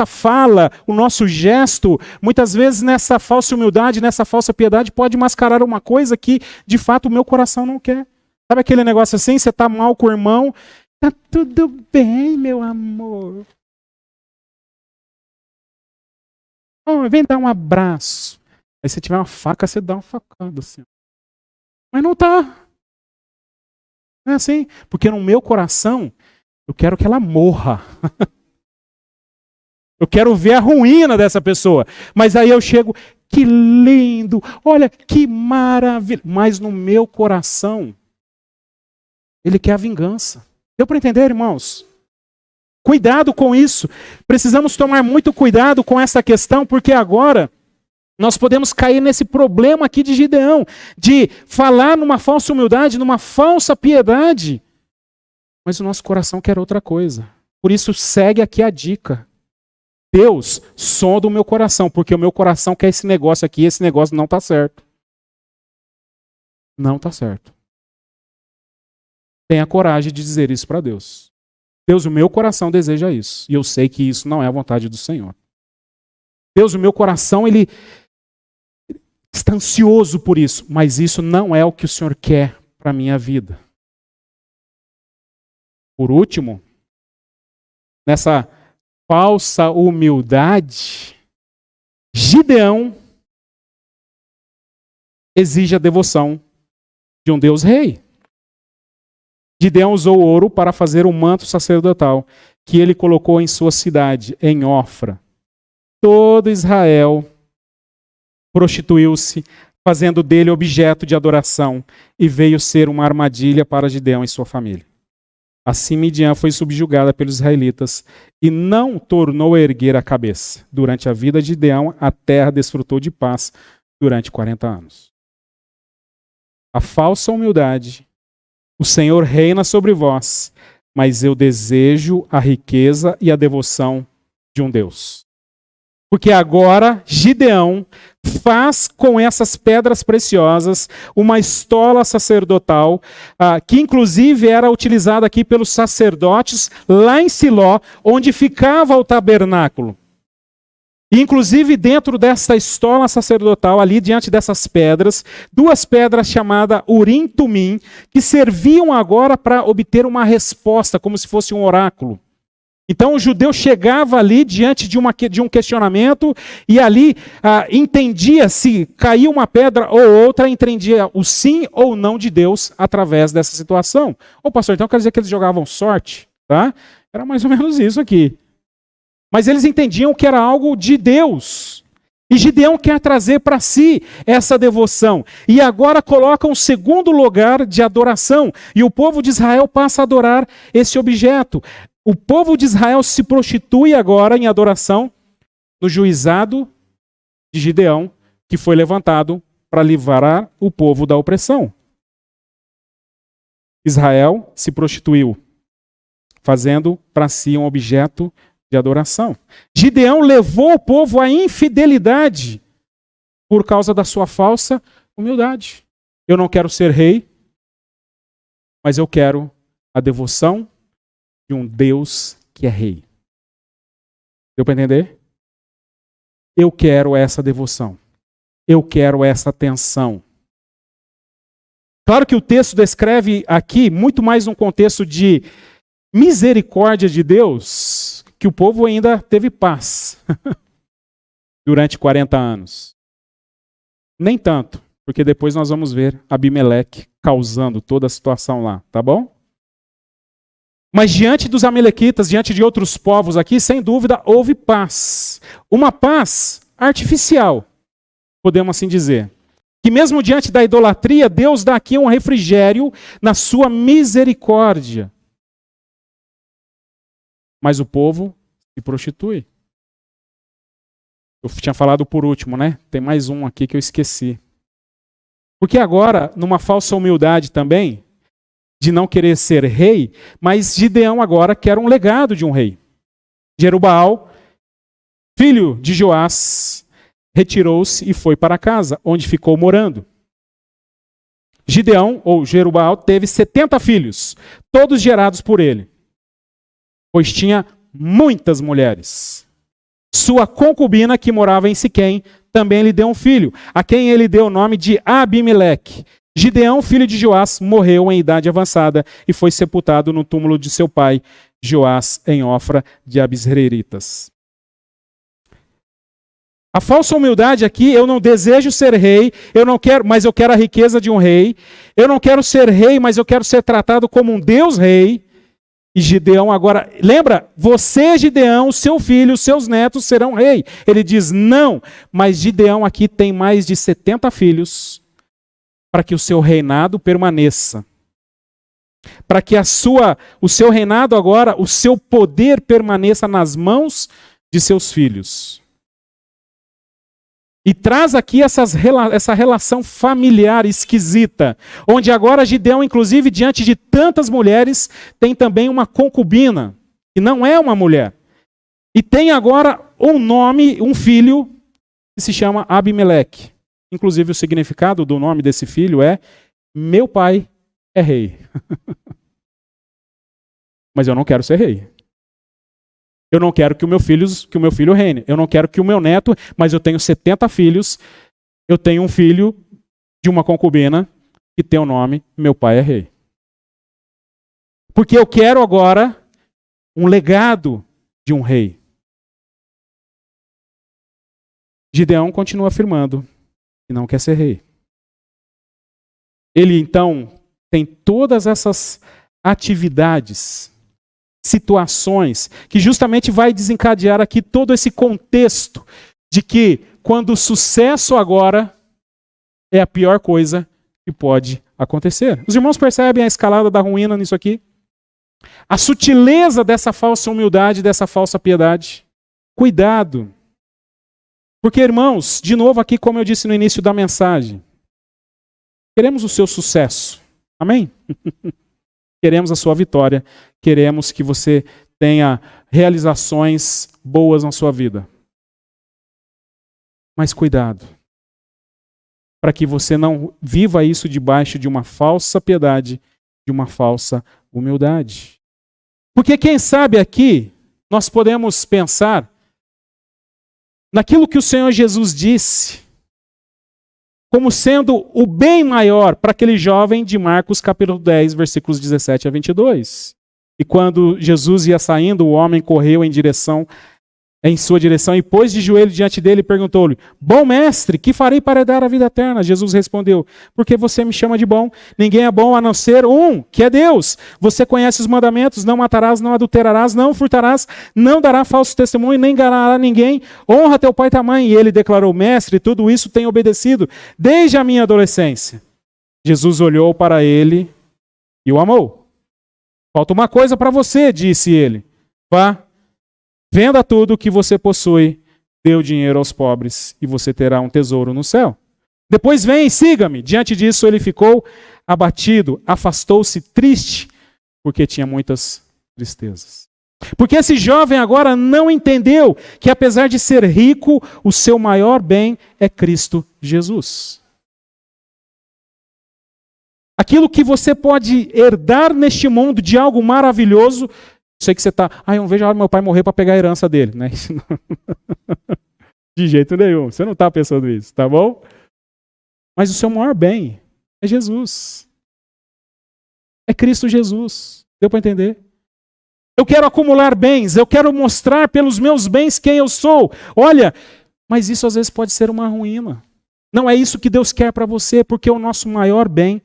fala, o nosso gesto, muitas vezes nessa falsa humildade, nessa falsa piedade, pode mascarar uma coisa que, de fato, o meu coração não quer. Sabe aquele negócio assim, você está mal com o irmão, tá tudo bem, meu amor. Oh, vem dar um abraço. Aí se tiver uma faca, você dá uma facada assim. Mas não tá. Não é assim. Porque no meu coração, eu quero que ela morra. Eu quero ver a ruína dessa pessoa. Mas aí eu chego, que lindo, olha que maravilha. Mas no meu coração, ele quer a vingança. Deu para entender, irmãos? Cuidado com isso. Precisamos tomar muito cuidado com essa questão, porque agora nós podemos cair nesse problema aqui de Gideão, de falar numa falsa humildade, numa falsa piedade, mas o nosso coração quer outra coisa. Por isso segue aqui a dica. Deus, sonda o meu coração, porque o meu coração quer esse negócio aqui, e esse negócio não está certo. Não está certo. Tenha coragem de dizer isso para Deus. Deus, o meu coração deseja isso, e eu sei que isso não é a vontade do Senhor. Deus, o meu coração, ele está ansioso por isso, mas isso não é o que o Senhor quer para a minha vida. Por último, nessa falsa humildade, Gideão exige a devoção de um Deus rei. Gideão usou ouro para fazer um manto sacerdotal que ele colocou em sua cidade, em Ofra. Todo Israel prostituiu-se, fazendo dele objeto de adoração, e veio ser uma armadilha para Gideão e sua família. Assim Midian foi subjugada pelos israelitas e não tornou a erguer a cabeça. Durante a vida de Gideão, a terra desfrutou de paz durante 40 anos. A falsa humildade, o Senhor reina sobre vós, mas eu desejo a riqueza e a devoção de um Deus. Porque agora Gideão faz com essas pedras preciosas uma estola sacerdotal, que inclusive era utilizada aqui pelos sacerdotes lá em Siló, onde ficava o tabernáculo. E inclusive dentro dessa estola sacerdotal, ali diante dessas pedras, duas pedras chamadas Urim e Tumim, que serviam agora para obter uma resposta, como se fosse um oráculo. Então o judeu chegava ali diante de um questionamento e ali entendia se caía uma pedra ou outra, entendia o sim ou não de Deus através dessa situação. Ô pastor, então quer dizer que eles jogavam sorte? Tá? Era mais ou menos isso aqui. Mas eles entendiam que era algo de Deus. E Gideão quer trazer para si essa devoção. E agora coloca um segundo lugar de adoração. E o povo de Israel passa a adorar esse objeto. O povo de Israel se prostitui agora em adoração no juizado de Gideão, que foi levantado para livrar o povo da opressão. Israel se prostituiu, fazendo para si um objeto de adoração. Gideão levou o povo à infidelidade por causa da sua falsa humildade. Eu não quero ser rei, mas eu quero a devoção de um Deus que é rei. Deu para entender? Eu quero essa devoção. Eu quero essa atenção. Claro que o texto descreve aqui muito mais um contexto de misericórdia de Deus, que o povo ainda teve paz durante 40 anos. Nem tanto, porque depois nós vamos ver Abimeleque causando toda a situação lá, tá bom? Mas diante dos amalequitas, diante de outros povos aqui, sem dúvida, houve paz. Uma paz artificial, podemos assim dizer. Que mesmo diante da idolatria, Deus dá aqui um refrigério na sua misericórdia. Mas o povo se prostitui. Eu tinha falado por último, né? Tem mais um aqui que eu esqueci. Porque agora, numa falsa humildade também, de não querer ser rei, mas Gideão agora quer um legado de um rei. Jerubaal, filho de Joás, retirou-se e foi para casa, onde ficou morando. Gideão, ou Jerubaal, teve 70 filhos, todos gerados por ele, pois tinha muitas mulheres. Sua concubina, que morava em Siquém, também lhe deu um filho, a quem ele deu o nome de Abimeleque. Gideão, filho de Joás, morreu em idade avançada e foi sepultado no túmulo de seu pai, Joás, em Ofra de Abisreiritas. A falsa humildade aqui, eu não desejo ser rei, eu não quero, mas eu quero a riqueza de um rei. Eu não quero ser rei, mas eu quero ser tratado como um Deus rei. E Gideão agora, lembra? Você, Gideão, seu filho, os seus netos serão rei. Ele diz não, mas Gideão aqui tem mais de 70 filhos para que o seu reinado permaneça. Para que o seu reinado agora, o seu poder permaneça nas mãos de seus filhos. E traz aqui essa relação familiar esquisita, onde agora Gideão, inclusive, diante de tantas mulheres, tem também uma concubina, que não é uma mulher. E tem agora um nome, um filho, que se chama Abimeleque. Inclusive, o significado do nome desse filho é: meu pai é rei. Mas eu não quero ser rei. Eu não quero que o meu filho reine. Eu não quero que o meu neto, mas eu tenho 70 filhos. Eu tenho um filho de uma concubina que tem o nome meu pai é rei. Porque eu quero agora um legado de um rei. Gideão continua afirmando que não quer ser rei. Ele então tem todas essas atividades, situações, que justamente vai desencadear aqui todo esse contexto de que quando o sucesso agora é a pior coisa que pode acontecer. Os irmãos percebem a escalada da ruína nisso aqui? A sutileza dessa falsa humildade, dessa falsa piedade. Cuidado. Porque, irmãos, de novo aqui, como eu disse no início da mensagem, queremos o seu sucesso. Amém? Queremos a sua vitória. Queremos que você tenha realizações boas na sua vida. Mas cuidado, para que você não viva isso debaixo de uma falsa piedade, de uma falsa humildade. Porque quem sabe aqui, nós podemos pensar naquilo que o Senhor Jesus disse, como sendo o bem maior para aquele jovem de Marcos capítulo 10, versículos 17 a 22. E quando Jesus ia saindo, o homem correu em sua direção e pôs de joelho diante dele e perguntou-lhe: bom mestre, que farei para herdar a vida eterna? Jesus respondeu: porque você me chama de bom? Ninguém é bom a não ser um, que é Deus. Você conhece os mandamentos: não matarás, não adulterarás, não furtarás, não dará falso testemunho, nem enganará ninguém. Honra teu pai e tua mãe. E ele declarou: mestre, tudo isso tenho obedecido desde a minha adolescência. Jesus olhou para ele e o amou. Falta uma coisa para você, disse ele. Vá, venda tudo o que você possui, dê o dinheiro aos pobres e você terá um tesouro no céu. Depois vem e siga-me. Diante disso ele ficou abatido, afastou-se triste, porque tinha muitas tristezas. Porque esse jovem agora não entendeu que apesar de ser rico, o seu maior bem é Cristo Jesus. Aquilo que você pode herdar neste mundo de algo maravilhoso. Sei que você está, eu não vejo a hora do meu pai morrer para pegar a herança dele. Né? De jeito nenhum, você não está pensando isso, tá bom? Mas o seu maior bem é Jesus. É Cristo Jesus. Deu para entender? Eu quero acumular bens, eu quero mostrar pelos meus bens quem eu sou. Olha, mas isso às vezes pode ser uma ruína. Não é isso que Deus quer para você, porque o nosso maior bem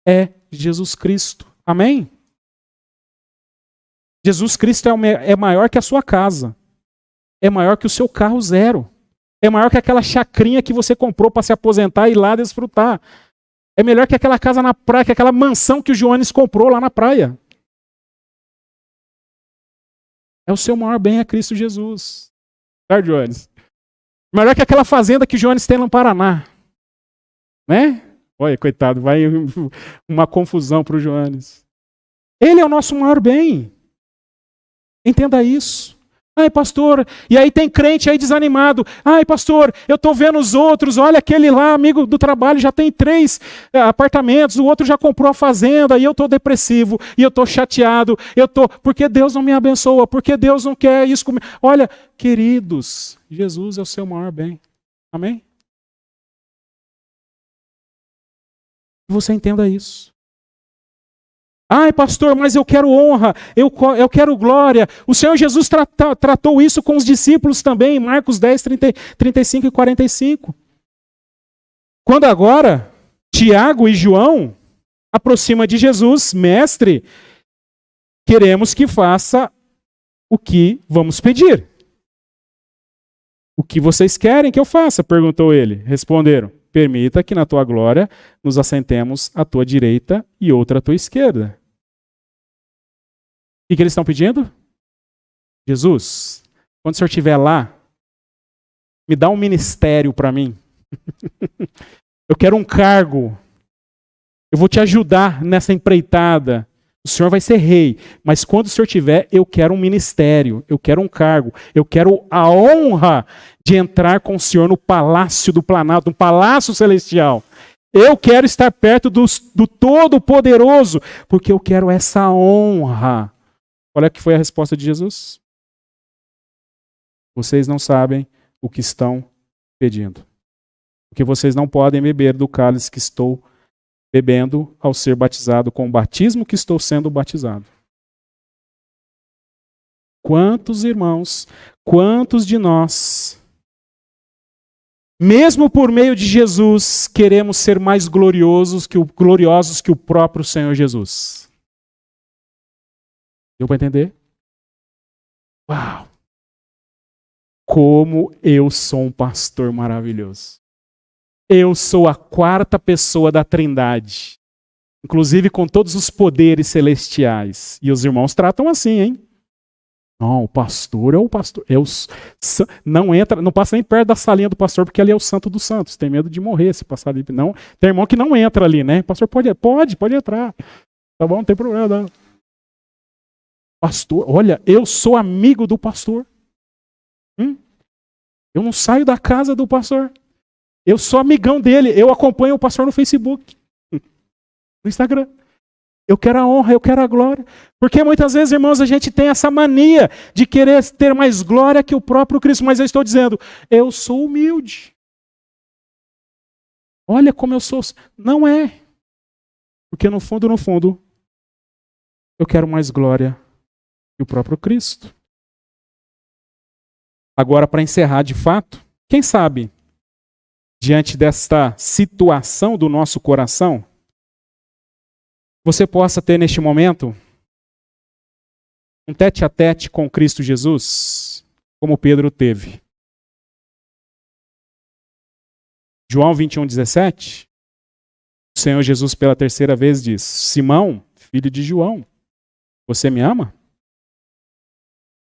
é Jesus Cristo. Amém? Jesus Cristo é maior que a sua casa. É maior que o seu carro zero. É maior que aquela chacrinha que você comprou para se aposentar e ir lá desfrutar. É melhor que aquela casa na praia, que aquela mansão que o Joanes comprou lá na praia. O seu maior bem é Cristo Jesus. Certo, Joanes? Melhor que aquela fazenda que o Joanes tem lá no Paraná. Né? Olha, coitado, vai uma confusão para o Joanes. Ele é o nosso maior bem. Entenda isso. Ai, pastor, e aí tem crente aí desanimado. Ai, pastor, eu estou vendo os outros, olha aquele lá, amigo do trabalho, já tem 3 apartamentos, o outro já comprou a fazenda, e eu estou depressivo, e eu estou chateado, porque Deus não me abençoa, porque Deus não quer isso comigo. Olha, queridos, Jesus é o seu maior bem. Amém? Que você entenda isso. Ai, pastor, mas eu quero honra, eu quero glória. O Senhor Jesus tratou isso com os discípulos também, em Marcos 10, 35 e 45. Quando agora Tiago e João aproximam de Jesus, mestre, queremos que faça o que vamos pedir. O que vocês querem que eu faça? Perguntou ele. Responderam, permita que na tua glória nos assentemos à tua direita e outra à tua esquerda. O que eles estão pedindo? Jesus, quando o Senhor estiver lá, me dá um ministério para mim. Eu quero um cargo. Eu vou te ajudar nessa empreitada. O Senhor vai ser rei, mas quando o Senhor tiver, eu quero um ministério, eu quero um cargo, eu quero a honra de entrar com o Senhor no palácio do Planalto, no palácio celestial. Eu quero estar perto do Todo-Poderoso, porque eu quero essa honra. Olha que foi a resposta de Jesus. Vocês não sabem o que estão pedindo. Porque vocês não podem beber do cálice que estou bebendo ao ser batizado com o batismo que estou sendo batizado. Quantos irmãos, quantos de nós, mesmo por meio de Jesus, queremos ser mais gloriosos que o próprio Senhor Jesus? Deu para entender? Uau! Como eu sou um pastor maravilhoso. Eu sou a 4ª pessoa da Trindade. Inclusive com todos os poderes celestiais. E os irmãos tratam assim, hein? Não, o pastor é o pastor. Não passa nem perto da salinha do pastor, porque ali é o santo dos santos. Tem medo de morrer se passar ali. Não, tem irmão que não entra ali, né? O pastor pode entrar. Tá bom, não tem problema não. Pastor, olha, eu sou amigo do pastor. Eu não saio da casa do pastor. Eu sou amigão dele. Eu acompanho o pastor no Facebook, no Instagram. Eu quero a honra, eu quero a glória. Porque muitas vezes, irmãos, a gente tem essa mania de querer ter mais glória que o próprio Cristo. Mas eu estou dizendo, eu sou humilde. Olha como eu sou. Não é. Porque no fundo, eu quero mais glória que o próprio Cristo. Agora, para encerrar de fato, quem sabe, diante desta situação do nosso coração, você possa ter neste momento um tete-a-tete com Cristo Jesus, como Pedro teve. João 21:17, o Senhor Jesus pela 3ª vez diz, Simão, filho de João, você me ama?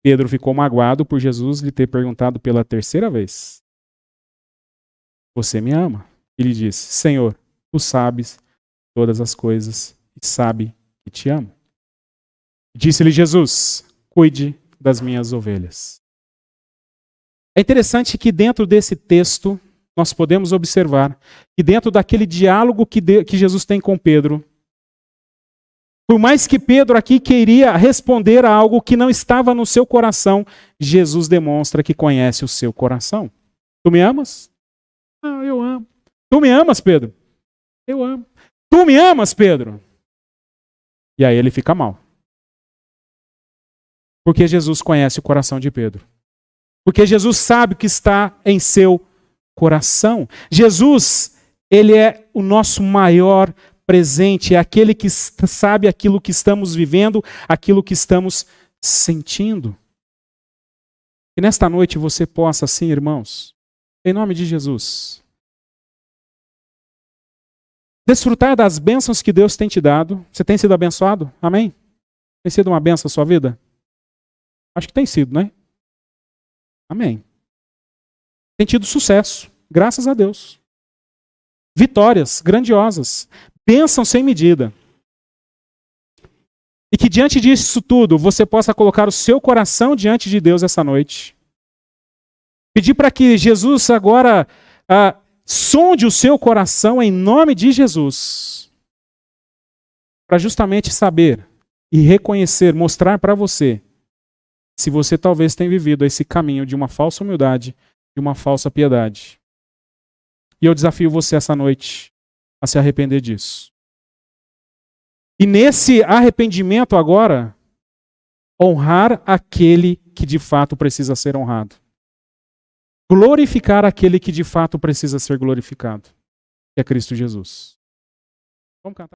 Pedro ficou magoado por Jesus lhe ter perguntado pela 3ª vez. Você me ama? Ele disse, Senhor, tu sabes todas as coisas e sabe que te amo. Disse-lhe Jesus, cuide das minhas ovelhas. É interessante que dentro desse texto nós podemos observar que dentro daquele diálogo que Jesus tem com Pedro, por mais que Pedro aqui queria responder a algo que não estava no seu coração, Jesus demonstra que conhece o seu coração. Tu me amas? Não, eu amo. Tu me amas, Pedro? Eu amo. Tu me amas, Pedro? E aí ele fica mal. Porque Jesus conhece o coração de Pedro. Porque Jesus sabe o que está em seu coração. Jesus, ele é o nosso maior presente, é aquele que sabe aquilo que estamos vivendo, aquilo que estamos sentindo. Que nesta noite você possa, sim, irmãos, em nome de Jesus, desfrutar das bênçãos que Deus tem te dado. Você tem sido abençoado? Amém? Tem sido uma bênção a sua vida? Acho que tem sido, né? Amém. Tem tido sucesso, graças a Deus. Vitórias grandiosas. Bênção sem medida. E que diante disso tudo, você possa colocar o seu coração diante de Deus essa noite. Pedir para que Jesus agora sonde o seu coração em nome de Jesus. Para justamente saber e reconhecer, mostrar para você se você talvez tenha vivido esse caminho de uma falsa humildade e uma falsa piedade. E eu desafio você essa noite a se arrepender disso. E nesse arrependimento agora, honrar aquele que de fato precisa ser honrado. Glorificar aquele que de fato precisa ser glorificado, que é Cristo Jesus. Vamos cantar.